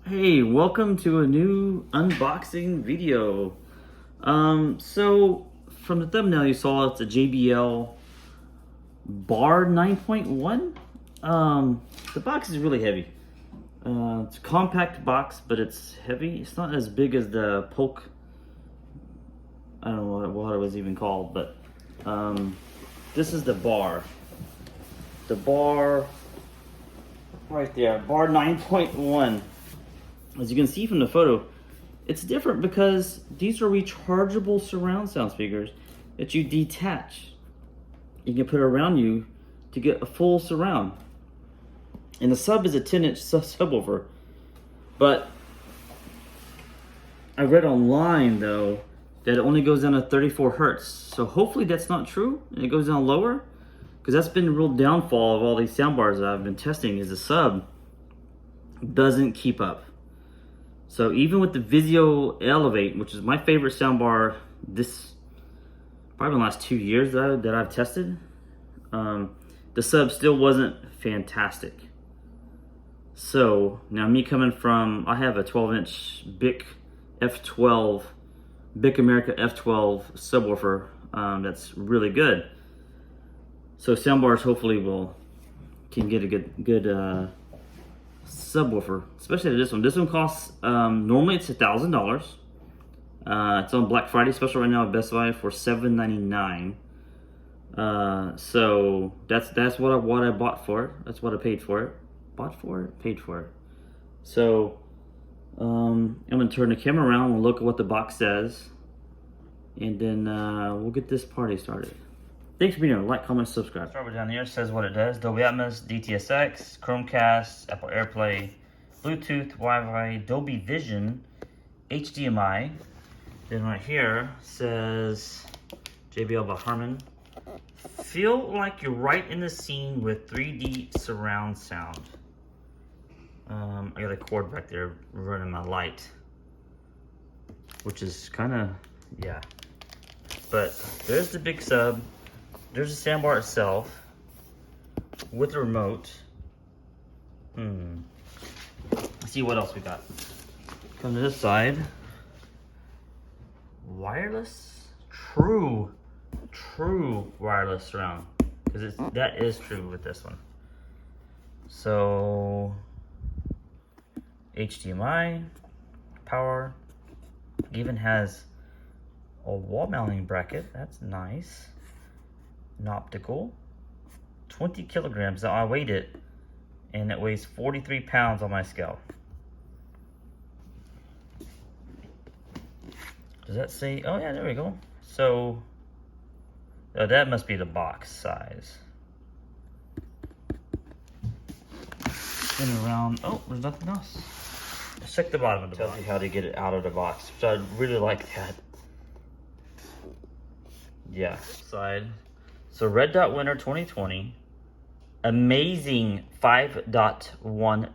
Hey, welcome to a new unboxing video. So from the thumbnail you saw it's a JBL Bar 9.1. The box is really heavy. It's a compact box, but it's heavy. It's not as big as the Polk. I don't know what it was even called, but this is the Bar. The Bar right there, Bar 9.1. As you can see from the photo, it's different because these are rechargeable surround sound speakers that you detach. You can put it around you to get a full surround. And the sub is a 10-inch subwoofer. But I read online though that it only goes down to 34 hertz. So hopefully that's not true and it goes down lower, because that's been the real downfall of all these sound bars that I've been testing, is the sub doesn't keep up. So even with the Vizio Elevate, which is my favorite soundbar this probably in the last 2 years that I've tested, the sub still wasn't fantastic. So now me coming from, I have a 12-inch Bic F12, Bic America F12 subwoofer that's really good. So soundbars hopefully can get a good subwoofer, especially this one. This one costs normally it's $1,000. It's on Black Friday special right now at Best Buy for $7.99. So that's what I bought for it. That's what I paid for it. Paid for it. So I'm gonna turn the camera around and look at what the box says, and then we'll get this party started. Thanks for being here. Like, comment, subscribe. Start with down here. It says what it does: Dolby Atmos, DTS:X, Chromecast, Apple AirPlay, Bluetooth, Wi-Fi, Dolby Vision, HDMI. Then right here says JBL Bar Harman. Feel like you're right in the scene with 3D surround sound. I got a cord back there running my light, which is kind of, yeah. But there's the big sub. There's the soundbar itself with the remote. Let's see what else we got. Come to this side. Wireless, true wireless surround, because that is true with this one. So HDMI, power, even has a wall mounting bracket. That's nice. An optical, 20 kilograms. Now I weighed it, and it weighs 43 pounds on my scale. Does that say? Oh yeah, there we go. So that must be the box size. Spin around. Oh, there's nothing else. Let's check the bottom of the box. Tells you how to get it out of the box, which I really like that. Yeah, side. So Red Dot winner 2020. Amazing 5.1.4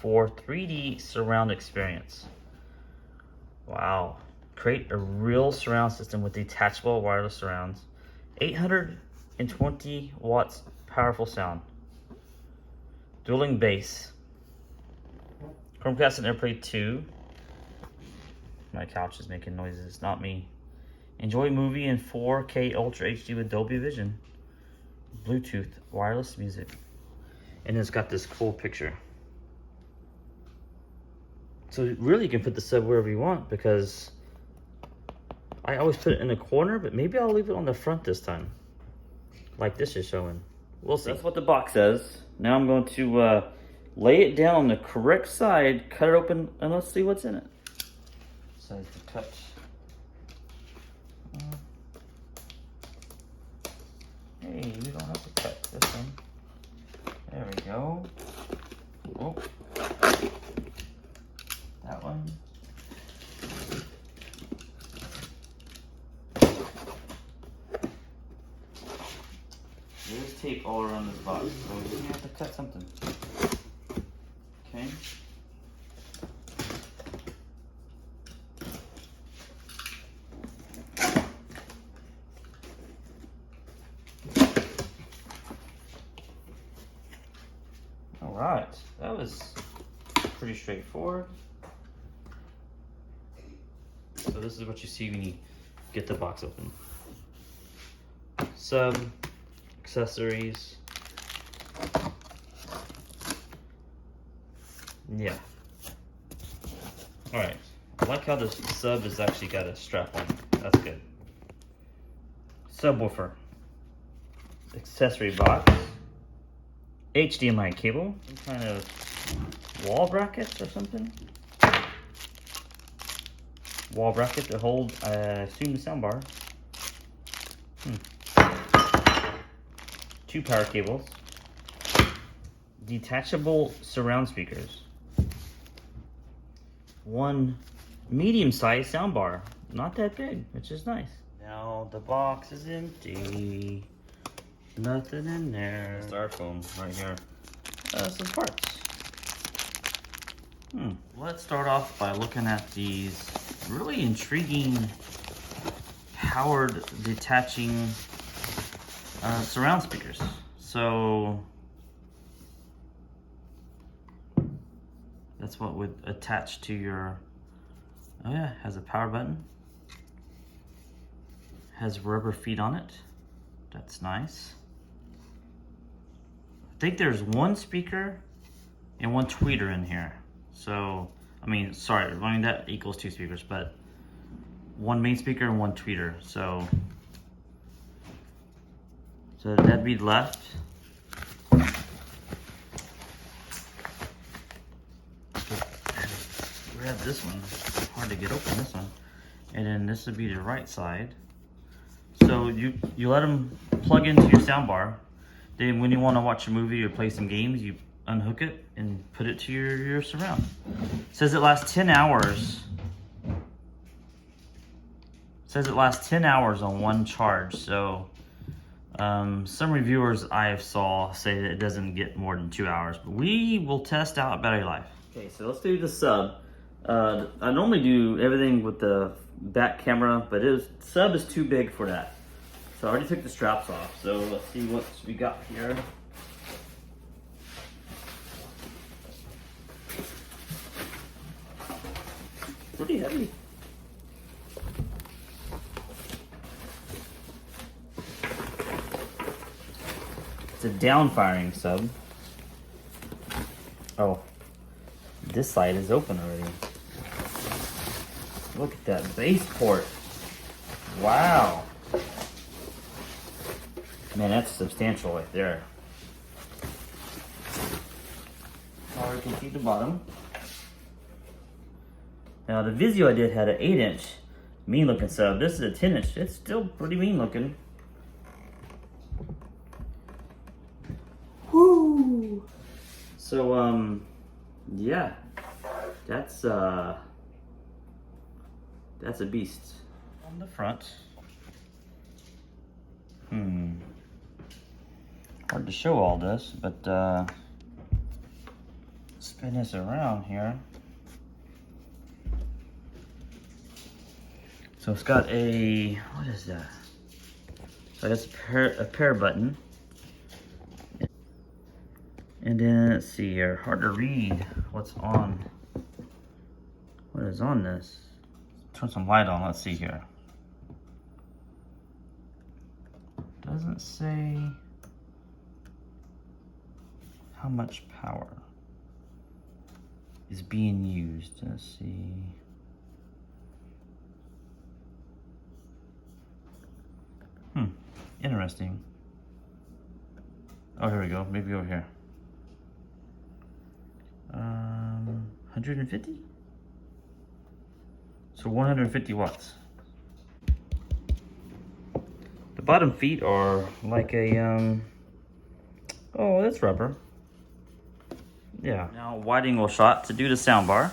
3D surround experience. Wow. Create a real surround system with detachable wireless surrounds. 820 watts powerful sound. Dueling bass. Chromecast and AirPlay 2. My couch is making noises, not me. Enjoy movie in 4K Ultra HD with Dolby Vision. Bluetooth, wireless music. And it's got this cool picture. So really you can put the sub wherever you want, because I always put it in the corner, but maybe I'll leave it on the front this time, like this is showing. We'll see. That's what the box says. Now I'm going to lay it down on the correct side, cut it open, and let's see what's in it. Size to cut. Hey, we don't have to cut this one. There we go. Oh, that one. There's tape all around this box, so we're gonna have to cut something. Okay. All right, that was pretty straightforward. So this is what you see when you get the box open. Sub, accessories. Yeah. Alright. I like how the sub has actually got a strap on it. That's good. Subwoofer. Accessory box. HDMI cable. Some kind of wall bracket or something. Wall bracket to hold, I assume, the soundbar. 2 power cables. Detachable surround speakers. 1 medium-sized soundbar. Not that big, which is nice. Now the box is empty. Nothing in there. Styrofoam right here. Some parts. Let's start off by looking at these really intriguing powered detaching surround speakers. So that's what would attach to your, oh yeah, has a power button. Has rubber feet on it. That's nice. I think there's 1 speaker and 1 tweeter in here. So, I mean, that equals 2 speakers, but 1 main speaker and 1 tweeter. So that'd be left. Grab this one. Hard to get open, this one. And then this would be the right side. So you let them plug into your soundbar. Then when you want to watch a movie or play some games, you unhook it and put it to your surround. It says it lasts 10 hours. It says it lasts 10 hours on 1 charge. So some reviewers I saw say that it doesn't get more than 2 hours, but we will test out battery life. Okay, so let's do the sub. I normally do everything with the back camera, but sub is too big for that. So I already took the straps off. So let's see what we got here. Pretty heavy. It's a down firing sub. Oh, this side is open already. Look at that base port. Wow. Man, that's substantial right there. Now you can see the bottom. Now the Vizio I did had an 8-inch mean looking sub. This is a 10-inch. It's still pretty mean looking. Woo! So yeah, that's a beast. On the front. Hard to show all this, but spin this around here. So it's got a, what is that? So that's a pair button. And then let's see here, hard to read what's on. What is on this? Turn some light on, let's see here. Doesn't say how much power is being used. Let's see. Interesting. Oh, here we go. Maybe over here. 150? So 150 watts. The bottom feet are like a, oh, that's rubber. Yeah. Now, wide angle shot to do the soundbar.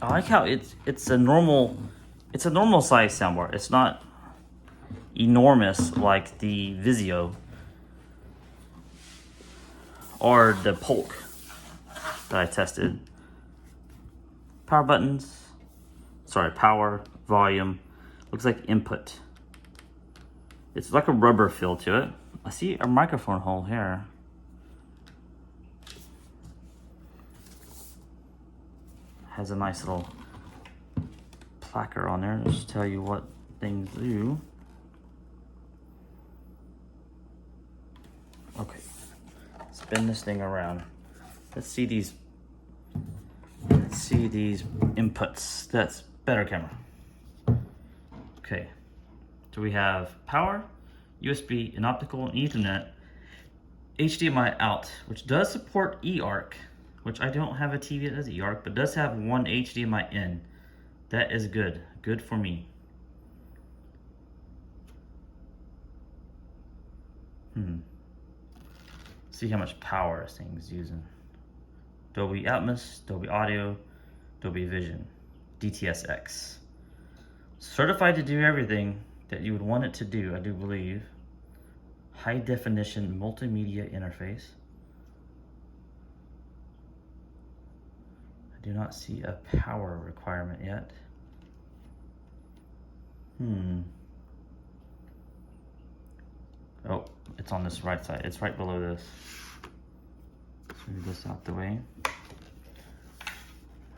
I like how it's a normal size soundbar. It's not enormous like the Vizio or the Polk that I tested. Power buttons, sorry, power, volume. Looks like input. It's like a rubber feel to it. I see a microphone hole here. Has a nice little placard on there. Just tell you what things do. Okay, spin this thing around. Let's see these inputs. That's better camera. Okay, so we have power, USB, and optical and Ethernet, HDMI out, which does support eARC, which I don't have a TV that does eARC, but does have one HDMI in. That is good. Good for me. See how much power this thing's using. Dolby Atmos, Dolby Audio, Dolby Vision, DTS:X. Certified to do everything that you would want it to do, I do believe. High definition multimedia interface. I do not see a power requirement yet. Oh, it's on this right side. It's right below this. Let's move this out the way.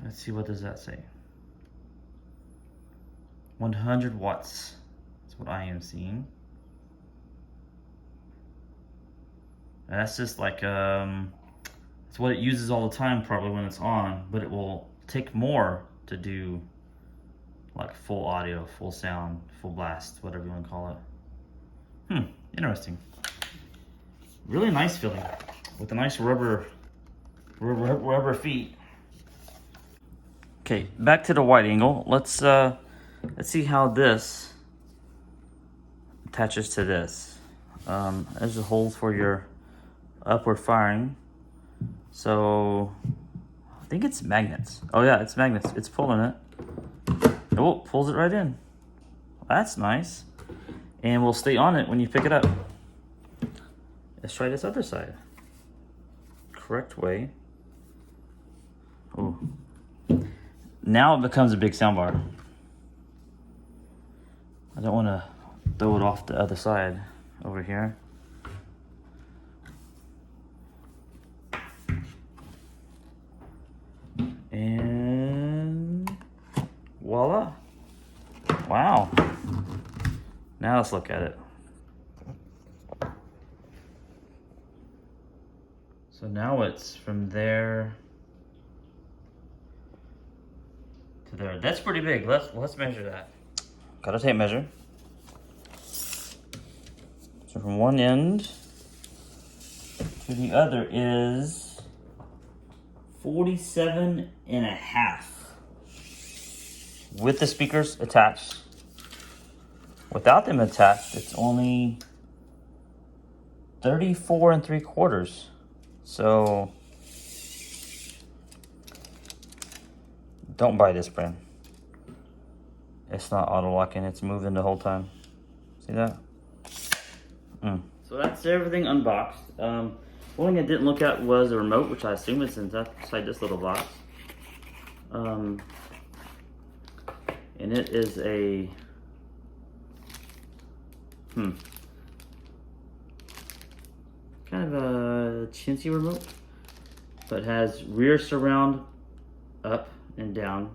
Let's see, what does that say? 100 watts. That's what I am seeing. And that's just like, it's what it uses all the time probably when it's on, but it will take more to do like full audio, full sound, full blast, whatever you want to call it. Interesting. Really nice feeling with a nice rubber feet. Okay, back to the wide angle. Let's see how this attaches to this. There's a hole for your upward firing. So I think it's magnets. Oh yeah, it's magnets. It's pulling it. Oh, pulls it right in. That's nice. And will stay on it when you pick it up. Let's try this other side. Correct way. Oh. Now it becomes a big soundbar. I don't want to throw it off the other side over here. And voila. Wow. Now let's look at it. So now it's from there to there. That's pretty big. Let's measure that. Got a tape measure. So from one end to the other is 47.5 with the speakers attached. Without them attached, it's only 34.75. So don't buy this brand. It's not auto locking, it's moving the whole time. See that? So that's everything unboxed. One thing I didn't look at was the remote, which I assume is inside this little box. And it is a kind of a chintzy remote, but has rear surround up and down.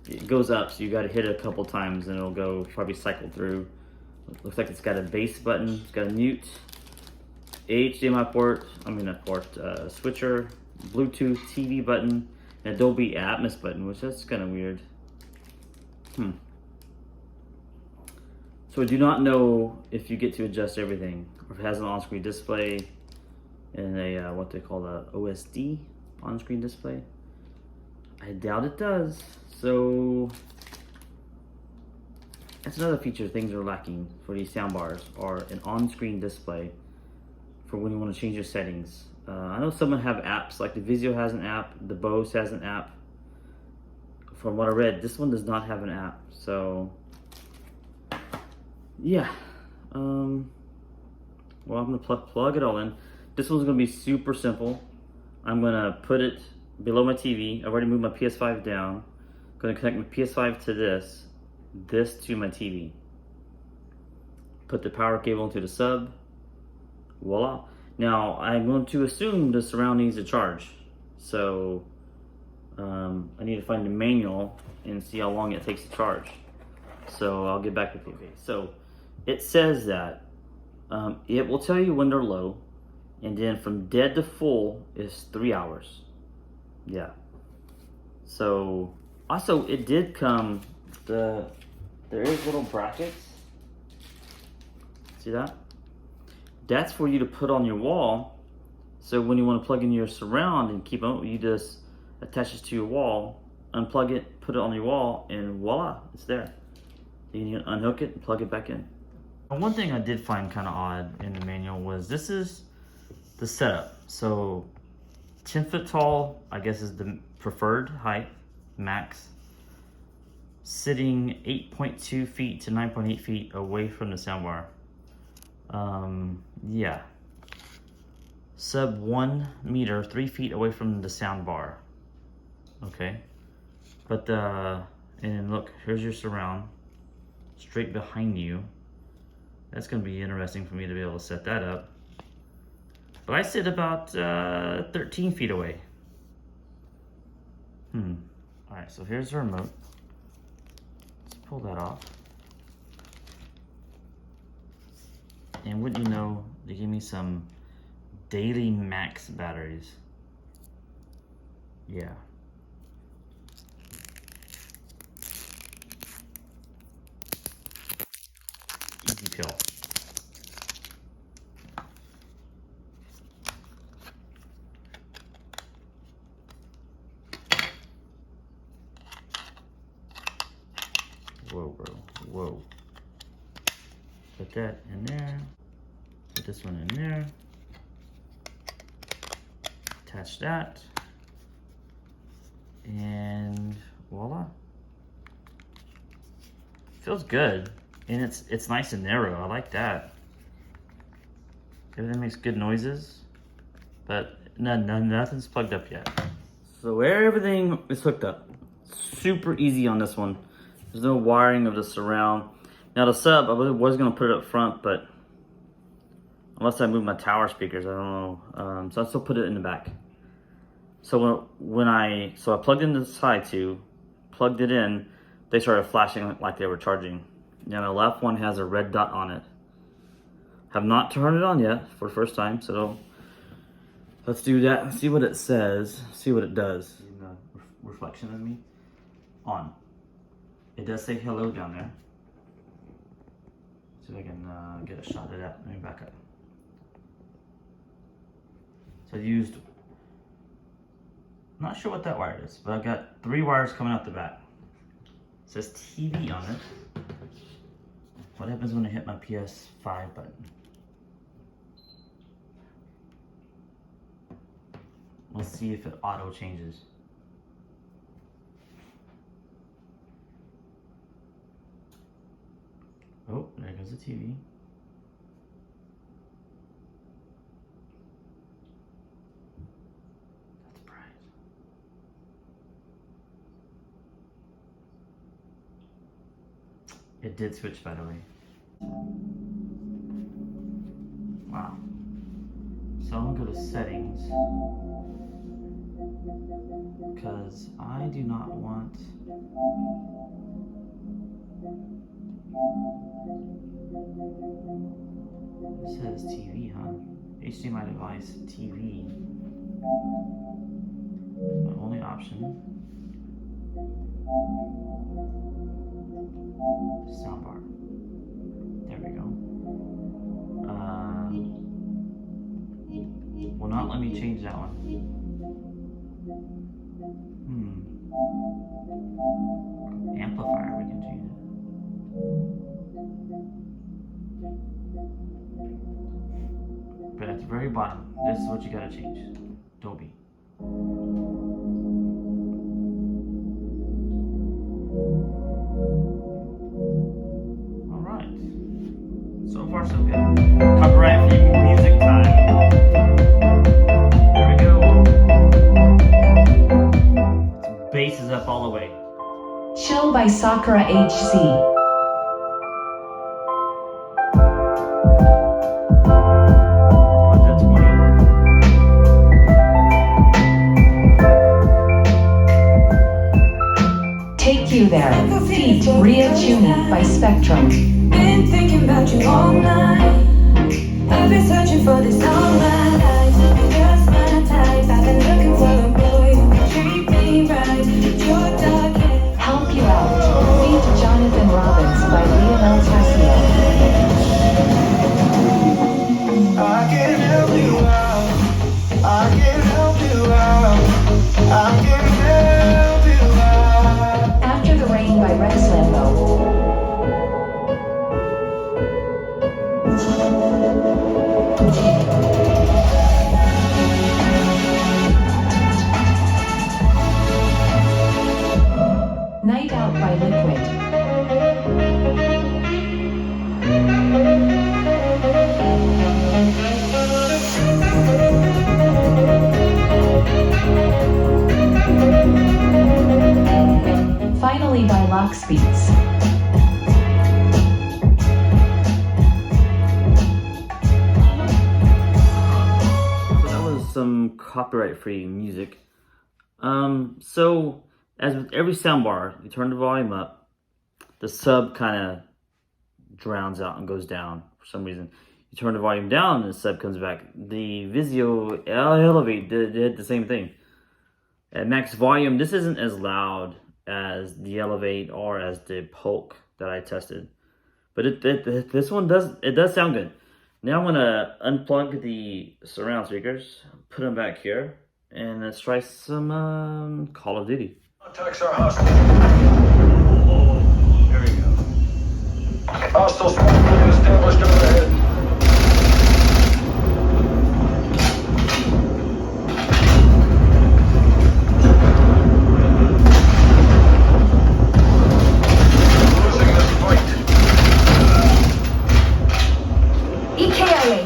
It goes up, so you got to hit it a couple times and it'll go probably cycle through. It looks like it's got a bass button, it's got a mute, HDMI port, switcher, Bluetooth, TV button, and a Dolby Atmos button, which that's kind of weird. So I do not know if you get to adjust everything, or if it has an on-screen display and a what they call the OSD on-screen display. I doubt it does. So that's another feature things are lacking for these soundbars, are an on-screen display for when you want to change your settings. I know some have apps, like the Vizio has an app, the Bose has an app. From what I read, this one does not have an app. So yeah, well, I'm gonna plug it all in. This one's gonna be super simple. I'm gonna put it below my TV. I've already moved my PS5 down Gonna connect my PS5 to this to my TV. Put the power cable into the sub. Voila. Now I'm going to assume the surround needs a charge. So I need to find the manual and see how long it takes to charge. So I'll get back with you. So it says that it will tell you when they're low, and then from dead to full is 3 hours. Yeah. So also it did come, there is little brackets. See that? That's for you to put on your wall. So when you want to plug in your surround and keep it, you just attach it to your wall, unplug it, put it on your wall, and voila, it's there. You can unhook it and plug it back in. One thing I did find kind of odd in the manual was this is the setup. So 10 foot tall, I guess, is the preferred height, max. Sitting 8.2 feet to 9.8 feet away from the soundbar. Yeah. Sub 1 meter, 3 feet away from the sound bar. Okay. But and look, here's your surround. Straight behind you. That's gonna be interesting for me to be able to set that up. But I sit about 13 feet away. Alright, so here's the remote. Let's pull that off. And wouldn't you know, they gave me some daily max batteries. Yeah. Easy pill. Whoa, bro. Whoa. Put that in there. Put this one in there. Attach that. And voila. Feels good. And it's nice and narrow. I like that. Everything makes good noises. But nothing's plugged up yet. So everything is hooked up. Super easy on this one. There's no wiring of the surround. Now the sub, I was gonna put it up front, but unless I move my tower speakers, I don't know. So I still put it in the back. So when I plugged in the side two, plugged it in, they started flashing like they were charging. Now the left one has a red dot on it. Have not turned it on yet for the first time, so let's do that and see what it says, see what it does. Reflection of me on. It does say hello down there. See if I can get a shot of that. Let me back up. So I used, not sure what that wire is, but I've got 3 wires coming out the back. It says TV on it. What happens when I hit my PS5 button? Let's see if it auto changes. Oh, there goes the TV. That's bright. It did switch, by the way. Wow. So I'm gonna go to settings, because I do not want it says TV, huh? HDMI device, TV. My only option. Soundbar. There we go. Will not let me change that one. Amplifier, we can change it. But at the very bottom, this is what you gotta change. Dolby. Alright. So far so good. Copyright free music time. There we go. Bass is up all the way. Chill by Sakura HC. Take You There, feat. Ria Chuni by Spectrum. Been thinking about you all night. I've been searching for this all my life. You're just my type. I've been looking for the boy who can treat me right. Your dark hair. Help You Out, feat. Jonathan Robbins by Lionel Tassio. I can help you out. I can help you out. I can help you out. After the Rain by Rex Lambo. Night Out by Liquid. Finally by Lox Beats. So that was some copyright-free music. So as with every soundbar, you turn the volume up, the sub kind of drowns out and goes down for some reason. You turn the volume down and the sub comes back. The Vizio Elevate did the same thing. At max volume, this isn't as loud as the Elevate or as the Polk that I tested. But this one does sound good. Now I'm gonna unplug the surround speakers, put them back here, and let's try some Call of Duty. Contacts are hostile. Here we go. Hostile squad established overhead. Losing this fight. EKIA.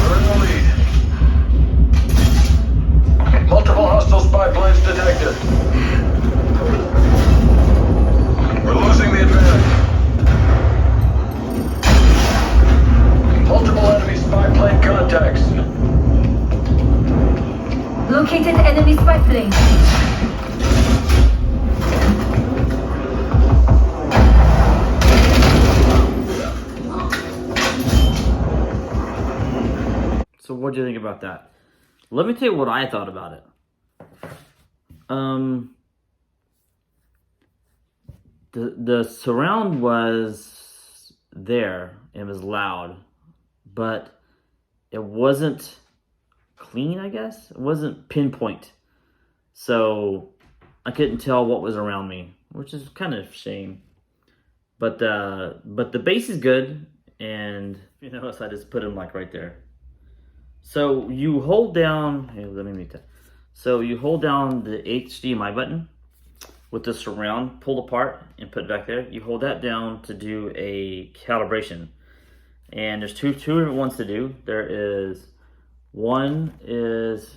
We're in the lead. Multiple hostile spy planes detected. We're losing the advantage. Multiple enemy spy plane contacts. Located enemy spy plane. So what do you think about that? Let me tell you what I thought about it. The surround was there and was loud, but it wasn't clean, I guess. It wasn't pinpoint. So I couldn't tell what was around me, which is kind of a shame. But the bass is good, and you notice I just put them like right there. So you hold down, hey, let me make that. So you hold down the HDMI button with the surround pulled apart and put it back there. You hold that down to do a calibration. And there's two different ones to do. One is,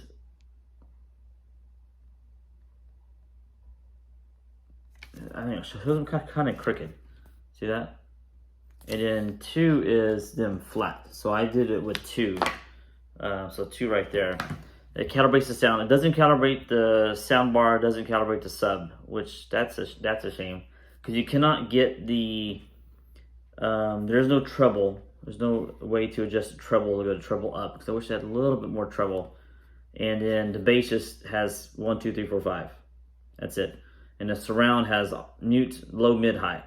I think it shows them kind of crooked. See that? And then two is them flat. So I did it with two. So two right there. It calibrates the sound. It doesn't calibrate the sound bar. It doesn't calibrate the sub, which that's a shame, because you cannot get the. There's no treble. There's no way to adjust the treble to go to treble up, because I wish I had a little bit more treble. And then the bass just has 1, 2, 3, 4, 5. That's it. And the surround has mute, low, mid, high.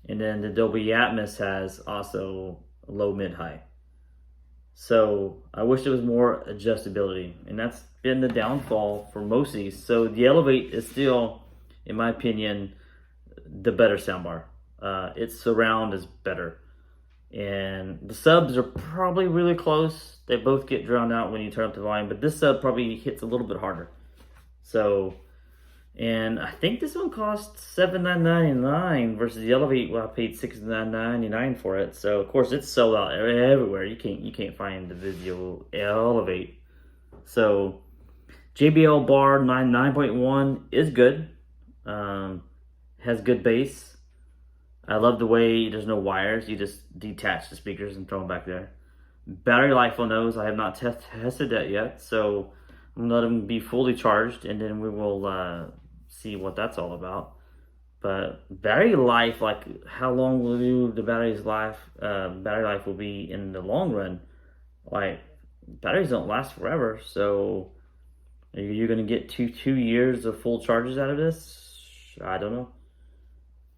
And then the Dolby Atmos has also low, mid, high. So I wish there was more adjustability, and that's been the downfall for most of these. So the Elevate is still, in my opinion, the better soundbar. Its surround is better, and the subs are probably really close. They both get drowned out when you turn up the volume, but this sub probably hits a little bit harder. So, and I think this one cost $7,999 versus the Elevate. Well, I paid $6,999 for it. So of course it's sold out everywhere. You can't find the Vizio Elevate. So JBL Bar 9.1 is good. Has good bass. I love the way there's no wires. You just detach the speakers and throw them back there. Battery life on those, I have not tested that yet, so I'm gonna let them be fully charged, and then we will see what that's all about. But battery life, like how long will the battery life will be in the long run? Like batteries don't last forever, so are you gonna get two years of full charges out of this? I don't know.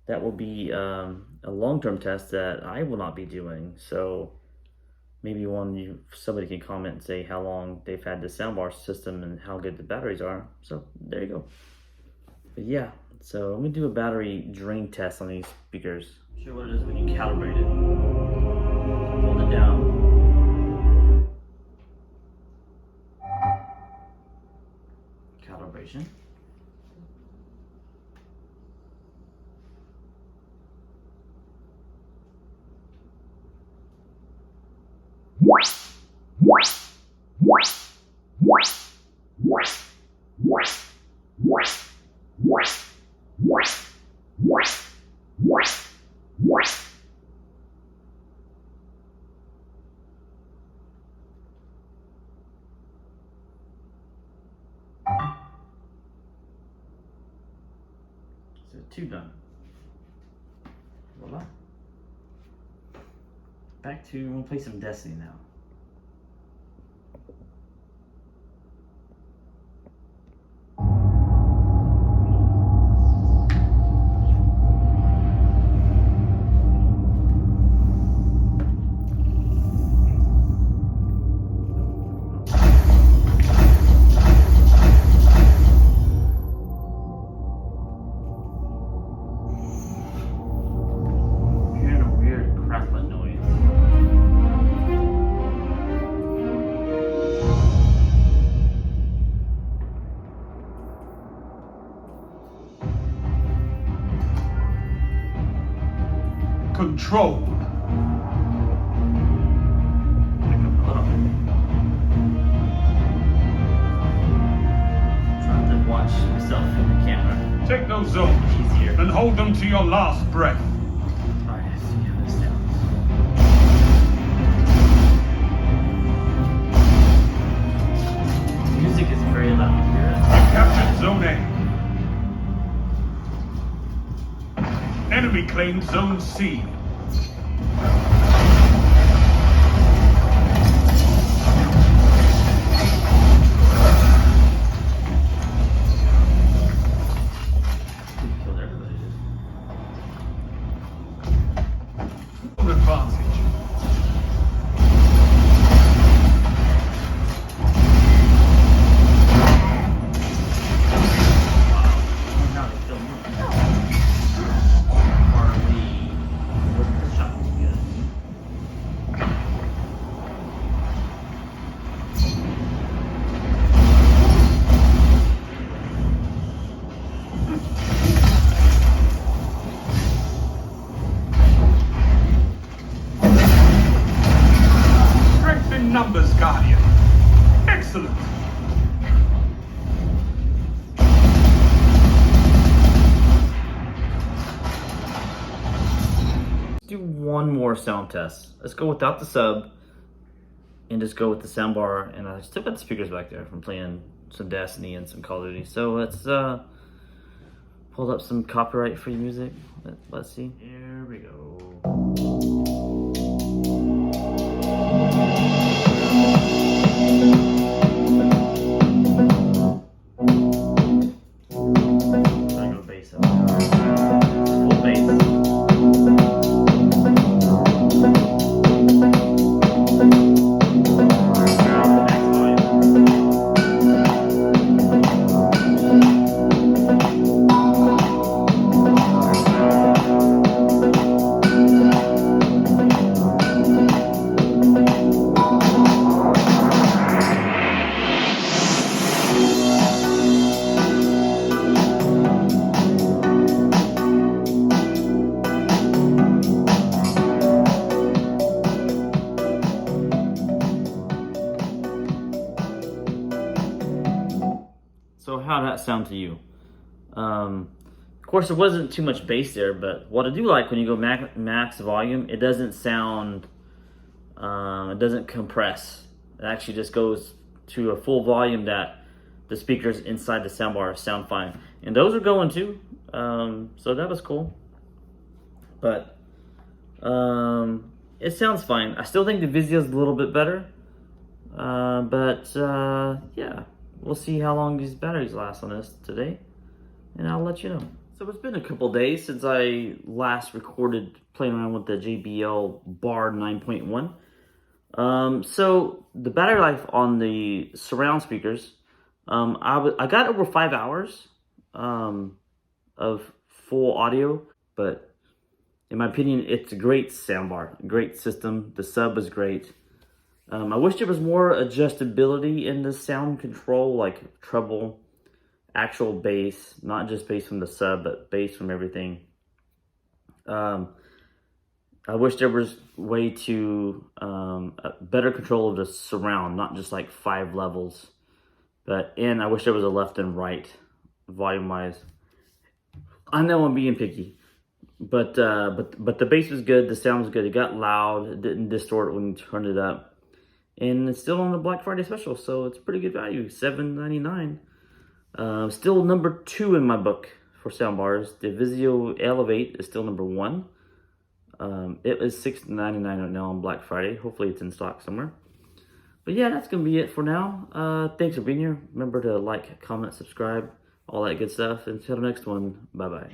That will be a long-term test that I will not be doing. So maybe somebody can comment and say how long they've had the soundbar system and how good the batteries are. So there you go. But yeah, so I'm gonna do a battery drain test on these speakers. Show what it is when you calibrate it. Hold it down. Calibration. So 2 done. Voila. Back to, we'll play some Destiny now. Control. Trying to watch myself in the camera. Take those zones Easier. and hold them to your last breath. Alright, let's see how this sounds. Music is very loud here. You captured Zone A. Enemy claimed Zone C. Killed everybody. Full advantage. Now they kill me. Are we? What's the shot again? Strength in numbers, Guardian. Excellent. Let's do one more sound test. Let's go without the sub and just go with the soundbar. And I still got the speakers back there from playing some Destiny and some Call of Duty. So let's pull up some copyright-free music. Let's see. Here we go. I go bass up. Full bass. Max volume. So how'd that sound to you? Of course, there wasn't too much bass there, but what I do like when you go max volume, it doesn't sound, it doesn't compress. It actually just goes to a full volume that the speakers inside the soundbar sound fine. And those are going too, so that was cool. But it sounds fine. I still think the Vizio's a little bit better, yeah, we'll see how long these batteries last on this today, and I'll let you know. So it's been a couple days since I last recorded playing around with the JBL Bar 9.1. So the battery life on the surround speakers, I got over 5 hours of full audio, but in my opinion, it's a great soundbar, great system. The sub is great. I wish there was more adjustability in the sound control, like treble, actual bass, not just bass from the sub, but bass from everything. I wish there was way to better control of the surround, not just like 5 levels. And I wish there was a left and right volume wise. I know I'm being picky, but the bass was good, the sound was good. It got loud, it didn't distort when you turned it up, and it's still on the Black Friday special, so it's pretty good value, $7.99. Still number 2 in my book for soundbars. The Vizio Elevate is still number 1. It is $6.99 right now on Black Friday. Hopefully it's in stock somewhere. But yeah, that's gonna be it for now. Thanks for being here. Remember to like, comment, subscribe, all that good stuff. Until the next one, bye bye.